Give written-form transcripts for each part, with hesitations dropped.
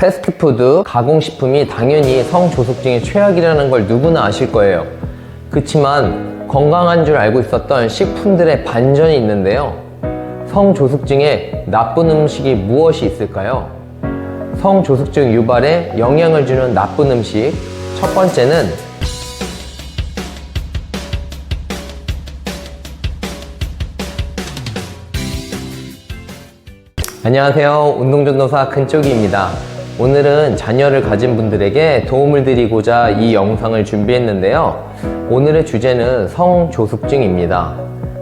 패스트푸드, 가공식품이 당연히 성조숙증의 최악이라는 걸 누구나 아실 거예요. 그치만 건강한 줄 알고 있었던 식품들의 반전이 있는데요. 성조숙증에 나쁜 음식이 무엇이 있을까요? 성조숙증 유발에 영향을 주는 나쁜 음식, 첫 번째는 안녕하세요. 운동전도사 큰쪽이입니다. 오늘은 자녀를 가진 분들에게 도움을 드리고자 이 영상을 준비했는데요. 오늘의 주제는 성조숙증입니다.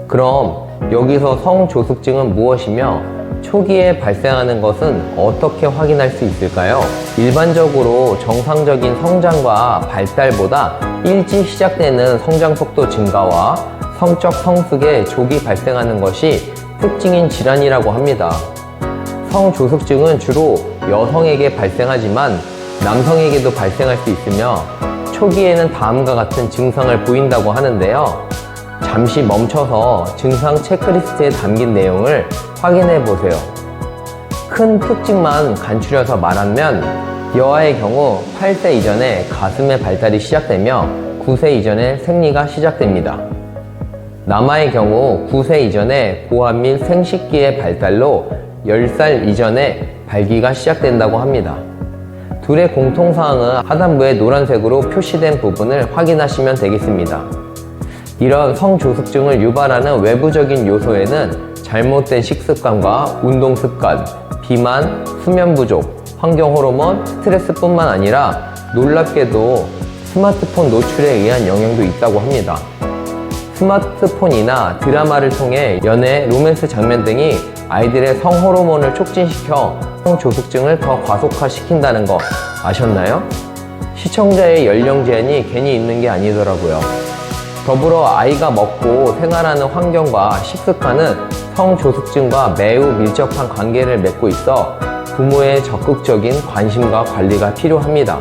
그럼 여기서 성조숙증은 무엇이며 초기에 발생하는 것은 어떻게 확인할 수 있을까요? 일반적으로 정상적인 성장과 발달보다 일찍 시작되는 성장 속도 증가와 성적 성숙에 조기 발생하는 것이 특징인 질환이라고 합니다. 성조숙증은 주로 여성에게 발생하지만 남성에게도 발생할 수 있으며 초기에는 다음과 같은 증상을 보인다고 하는데요. 잠시 멈춰서 증상 체크리스트에 담긴 내용을 확인해 보세요. 큰 특징만 간추려서 말하면 여아의 경우 8세 이전에 가슴의 발달이 시작되며 9세 이전에 생리가 시작됩니다. 남아의 경우 9세 이전에 고환 및 생식기의 발달로 10살 이전에 발기가 시작된다고 합니다. 둘의 공통사항은 하단부에 노란색으로 표시된 부분을 확인하시면 되겠습니다. 이런 성조숙증을 유발하는 외부적인 요소에는 잘못된 식습관과 운동습관, 비만, 수면 부족, 환경호르몬, 스트레스뿐만 아니라 놀랍게도 스마트폰 노출에 의한 영향도 있다고 합니다. 스마트폰이나 드라마를 통해 연애, 로맨스 장면 등이 아이들의 성호르몬을 촉진시켜 성조숙증을 더 과속화시킨다는 거 아셨나요? 시청자의 연령 제한이 괜히 있는 게 아니더라고요. 더불어 아이가 먹고 생활하는 환경과 식습관은 성조숙증과 매우 밀접한 관계를 맺고 있어 부모의 적극적인 관심과 관리가 필요합니다.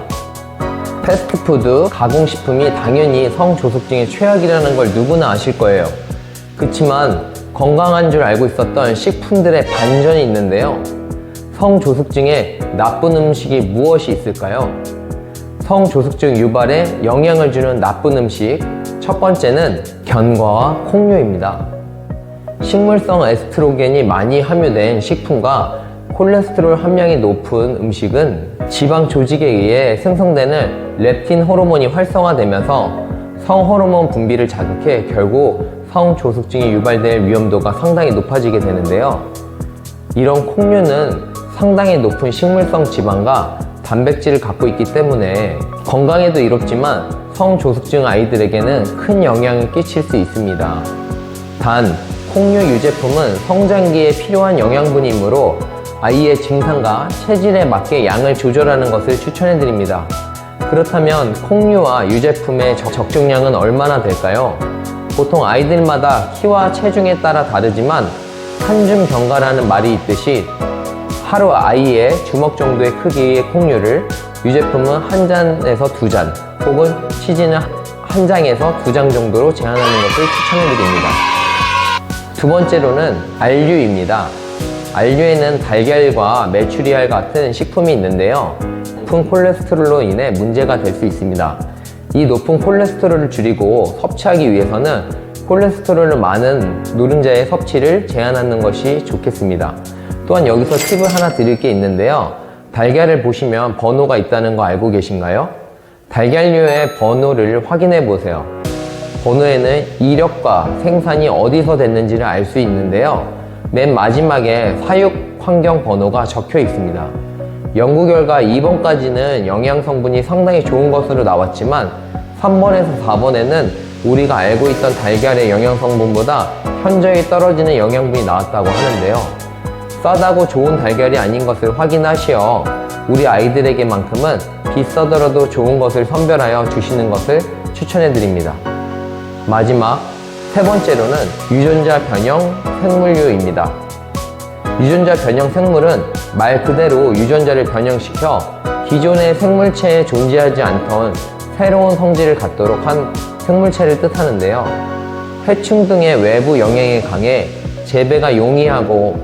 패스트푸드, 가공식품이 당연히 성조숙증의 최악이라는 걸 누구나 아실 거예요. 그치만 건강한 줄 알고 있었던 식품들의 반전이 있는데요. 성조숙증에 나쁜 음식이 무엇이 있을까요? 성조숙증 유발에 영향을 주는 나쁜 음식, 첫 번째는 견과와 콩류입니다. 식물성 에스트로겐이 많이 함유된 식품과 콜레스테롤 함량이 높은 음식은 지방 조직에 의해 생성되는 렙틴 호르몬이 활성화되면서 성호르몬 분비를 자극해 결국 성조숙증이 유발될 위험도가 상당히 높아지게 되는데요. 이런 콩류는 상당히 높은 식물성 지방과 단백질을 갖고 있기 때문에 건강에도 이롭지만 성조숙증 아이들에게는 큰 영향을 끼칠 수 있습니다. 단, 콩류 유제품은 성장기에 필요한 영양분이므로 아이의 증상과 체질에 맞게 양을 조절하는 것을 추천해드립니다. 그렇다면 콩류와 유제품의 적정량은 얼마나 될까요? 보통 아이들마다 키와 체중에 따라 다르지만 한 줌 경과라는 말이 있듯이 하루 아이의 주먹 정도의 크기의 콩류를, 유제품은 한 잔에서 두 잔, 혹은 치즈는 한 장에서 두 장 정도로 제한하는 것을 추천해드립니다. 두 번째로는 알류입니다. 알류에는 달걀과 메추리알 같은 식품이 있는데요. 높은 콜레스테롤로 인해 문제가 될 수 있습니다. 이 높은 콜레스테롤을 줄이고 섭취하기 위해서는 콜레스테롤을 많은 노른자의 섭취를 제한하는 것이 좋겠습니다. 또한 여기서 팁을 하나 드릴 게 있는데요. 달걀을 보시면 번호가 있다는 거 알고 계신가요? 달걀류의 번호를 확인해 보세요. 번호에는 이력과 생산이 어디서 됐는지를 알 수 있는데요. 맨 마지막에 사육 환경 번호가 적혀 있습니다. 연구 결과 2번까지는 영양 성분이 상당히 좋은 것으로 나왔지만 3번에서 4번에는 우리가 알고 있던 달걀의 영양 성분보다 현저히 떨어지는 영양분이 나왔다고 하는데요. 싸다고 좋은 달걀이 아닌 것을 확인하시어 우리 아이들에게만큼은 비싸더라도 좋은 것을 선별하여 주시는 것을 추천해 드립니다. 마지막 세 번째로는 유전자 변형 생물류입니다. 유전자 변형 생물은 말 그대로 유전자를 변형시켜 기존의 생물체에 존재하지 않던 새로운 성질을 갖도록 한 생물체를 뜻하는데요. 해충 등의 외부 영향에 강해 재배가 용이하고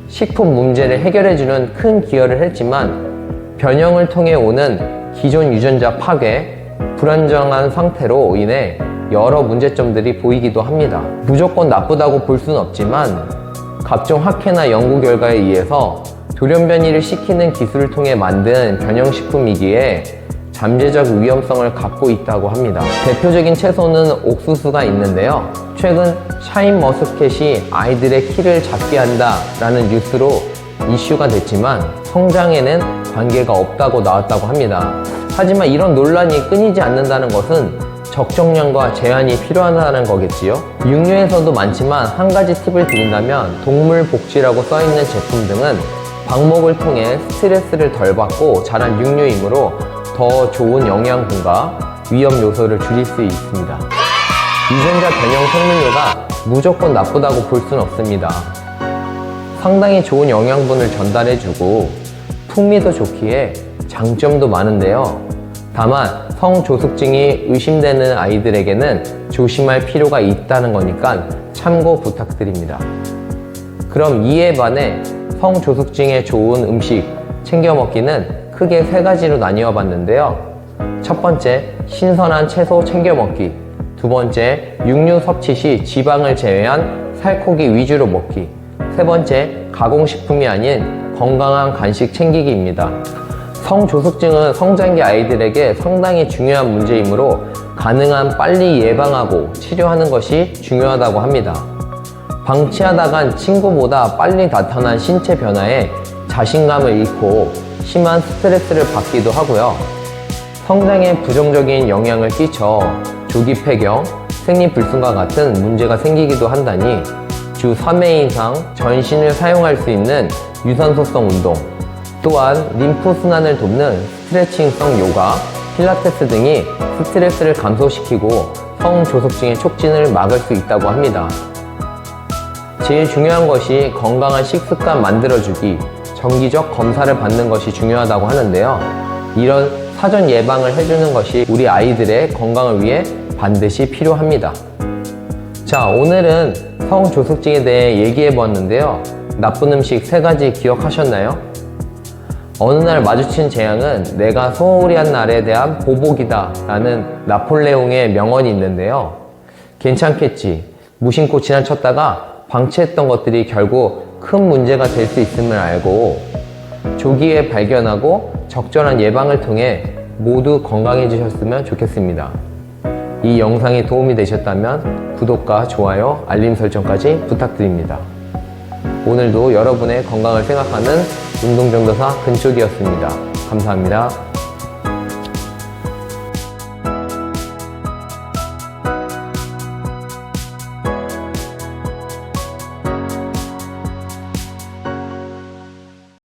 식품 문제를 해결해주는 큰 기여를 했지만 변형을 통해 오는 기존 유전자 파괴, 불안정한 상태로 인해 여러 문제점들이 보이기도 합니다. 무조건 나쁘다고 볼 수는 없지만 각종 학회나 연구 결과에 의해서 돌연 변이를 시키는 기술을 통해 만든 변형식품이기에 잠재적 위험성을 갖고 있다고 합니다. 대표적인 채소는 옥수수가 있는데요. 최근 샤인머스켓이 아이들의 키를 작게 한다 라는 뉴스로 이슈가 됐지만 성장에는 관계가 없다고 나왔다고 합니다. 하지만 이런 논란이 끊이지 않는다는 것은 적정량과 제한이 필요하다는 거겠지요. 육류에서도 많지만 한 가지 팁을 드린다면 동물 복지라고 써있는 제품 등은 방목을 통해 스트레스를 덜 받고 자란 육류이므로 더 좋은 영양분과 위험 요소를 줄일 수 있습니다. 유전자 변형 생물류가 무조건 나쁘다고 볼 수는 없습니다. 상당히 좋은 영양분을 전달해주고 풍미도 좋기에 장점도 많은데요. 다만 성조숙증이 의심되는 아이들에게는 조심할 필요가 있다는 거니까 참고 부탁드립니다. 그럼 이에 반해 성조숙증에 좋은 음식 챙겨 먹기는 크게 3가지로 나뉘어 봤는데요. 첫 번째, 신선한 채소 챙겨 먹기. 두 번째, 육류 섭취 시 지방을 제외한 살코기 위주로 먹기. 세 번째, 가공식품이 아닌 건강한 간식 챙기기입니다. 성조숙증은 성장기 아이들에게 상당히 중요한 문제이므로 가능한 빨리 예방하고 치료하는 것이 중요하다고 합니다. 방치하다간 친구보다 빨리 나타난 신체 변화에 자신감을 잃고 심한 스트레스를 받기도 하고요. 성장에 부정적인 영향을 끼쳐 조기 폐경, 생리불순과 같은 문제가 생기기도 한다니 주 3회 이상 전신을 사용할 수 있는 유산소성 운동, 또한 림프순환을 돕는 스트레칭성 요가, 필라테스 등이 스트레스를 감소시키고 성조숙증의 촉진을 막을 수 있다고 합니다. 제일 중요한 것이 건강한 식습관 만들어주기, 정기적 검사를 받는 것이 중요하다고 하는데요. 이런 사전 예방을 해주는 것이 우리 아이들의 건강을 위해 반드시 필요합니다. 자, 오늘은 성조숙증에 대해 얘기해 보았는데요. 나쁜 음식 3가지 기억하셨나요? 어느 날 마주친 재앙은 내가 소홀히 한 날에 대한 보복이다 라는 나폴레옹의 명언이 있는데요. 괜찮겠지, 무심코 지나쳤다가 방치했던 것들이 결국 큰 문제가 될 수 있음을 알고 조기에 발견하고 적절한 예방을 통해 모두 건강해지셨으면 좋겠습니다. 이 영상이 도움이 되셨다면 구독과 좋아요, 알림 설정까지 부탁드립니다. 오늘도 여러분의 건강을 생각하는 운동정도사 근쪽이었습니다. 감사합니다.